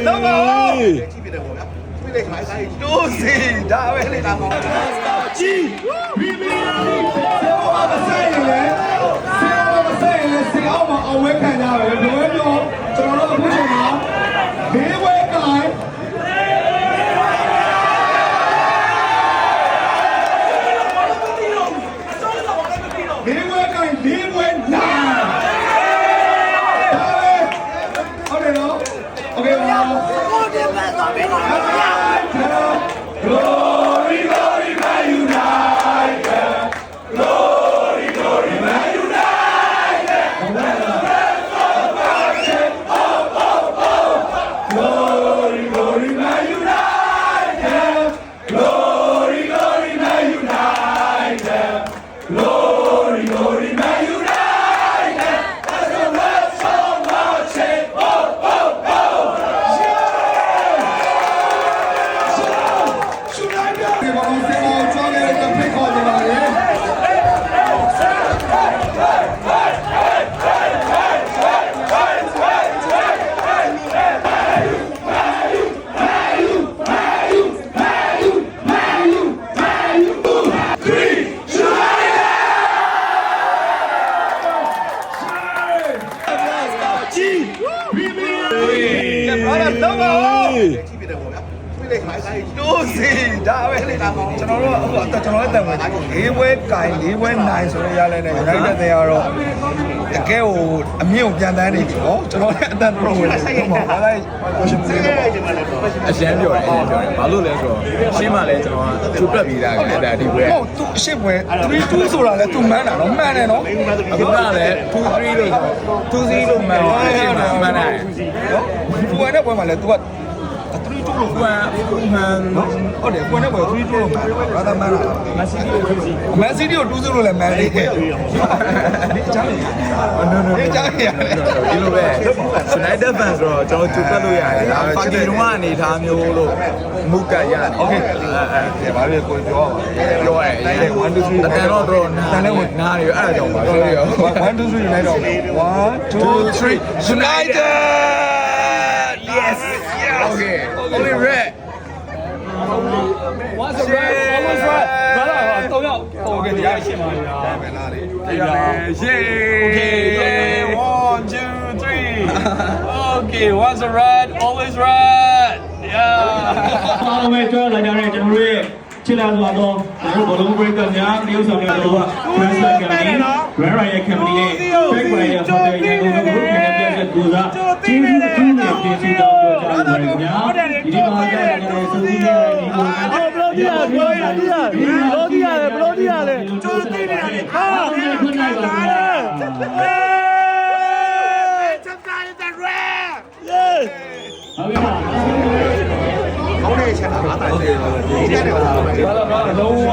တော့ပါကြည့်ပြတယ်ပေါ့ဗျာပြလိုက်ခိုင်းခိုင်းတိုးစီဒါပဲလေဒါကောင်ကြည့်ဘီဘီဆေးမဆိုင်လေဆေးအောင်မအဝဲခံကြပဲဘယ်လိုပြောကျွန်တော်တို့အခုချိန်မှာဘေးဝဲကိုင်းဘေးဝဲကိုင်းဘေးဝဲနာဟုတ်တယ်နော်โอเคပါကိုဒီမဲ့ဆိုပြီးတော့ Glory Glory Man United Glory Glory Man United Glory Glory Man United Glory Glory Man United Glory Glory Man United That's the world so muchဒီမှာဆရာကျောင်းရဲ့တစ်ဖိတ်ခေါ်နေပါလေတော့ပါကြည့်ပြတယ်ပေါ့ဗျာပြလိုက်ခိုင်းခိုင်းတိုးစီဒါပဲလေဒါကောင်ကျွန်တော်တို့အခုကျွန်တော်လည်းတန်ဝင်၄ဘွဲကိုင်၄ဘွဲနိုင်ဆိုရရလဲနဲ့ United တွေကတော့တကယ်ကိုအမြင့်ကိုပြန်တန်းနေပြီနော်ကျွန်တော်လည်းအတန်တော်ဝင်နေတယ်ပေါ့ဘာလဲကိုရှင်စီအရှမ်းပြောတယ်ဘာလို့လဲဆိုတော့ရှင်းမှလည်းကျွန်တော်ကသူ့ပြတ်ပြီးသားကဒါဒီဘွဲဟုတ်သူအရှိဘွဲ3-2ဆိုတာလဲသူမှန်းတာနော်မှန်တယ်နော်အခုကလည်း2-3လို့2-0လို့မှန်တယ်ရှင်းမှန်တယ်နော်သူကလည်းဘွဲမှာလဲသူက3-2လို့ကွမ်းမှန်ဟုတ်တယ်ကွန်းနဲ့ဘွဲ3-2လို့မှန်တယ်ဘာသာမှန်တာမက်ဆီကို2-0လို့လည်းမှန်တယ်ဒီချမ်းဒီချမ်းရတယ်ဒီလိုပဲစနိုက်ဒါဖန်ဆိုတော့ကျွန်တော်ကျူပတ်လို့ရတယ်ဒါပေမဲ့ချစ်တုံးကအနေထားမျိုးလို့မူကတ်ရတယ်โอเคဘာလို့ကိုပြောပြောရဲ1 2 3တန်တော့တော့နားလည်းနားရအဲ့ဒါကြောင့်ပါပြောရ1 2 3 United 1 2 3 United yes okay only red What's the red? Always red. Brother, 3ယောက်။ Okay တရားရှင်းပါဗျာ။မယ်လားလေ Okay. 1 2 3. Okay, what's the red? Always red. Yeah. အားလုံးပဲကြောက်လာကြတဲ့ကျွန်တော်တို့ရဲ့ချစ်လာစွာသောကျွန်တော်တို့ဘောလုံးဘရိတ်ကများတရုပ်ဆောင်များတို့က Translate Company, Rare Company ရဲ့ Back Rare ရဲ့ Hotel ရဲ့ကိုယ်ကိုယ်နဲ့ပြည့်စုံကူစားကျေးဇူးအထူးနဲ့ကျေးဇူးတောင်းပြောကြပါရစေခင်ဗျာဒီမှာကြောက်လာကြတဲ့စုစည်းနေတဲ့ဒီကိုဘလို့ဒီရတယ်ဘလို့ဒီရတယ်ကျိုးသိနေရတယ်ဟာခွန်းနိုင်ပါဗျာဟုတ်ကဲ့ပါ好嘞，现在拿带这个，今天这个。လုံးဝ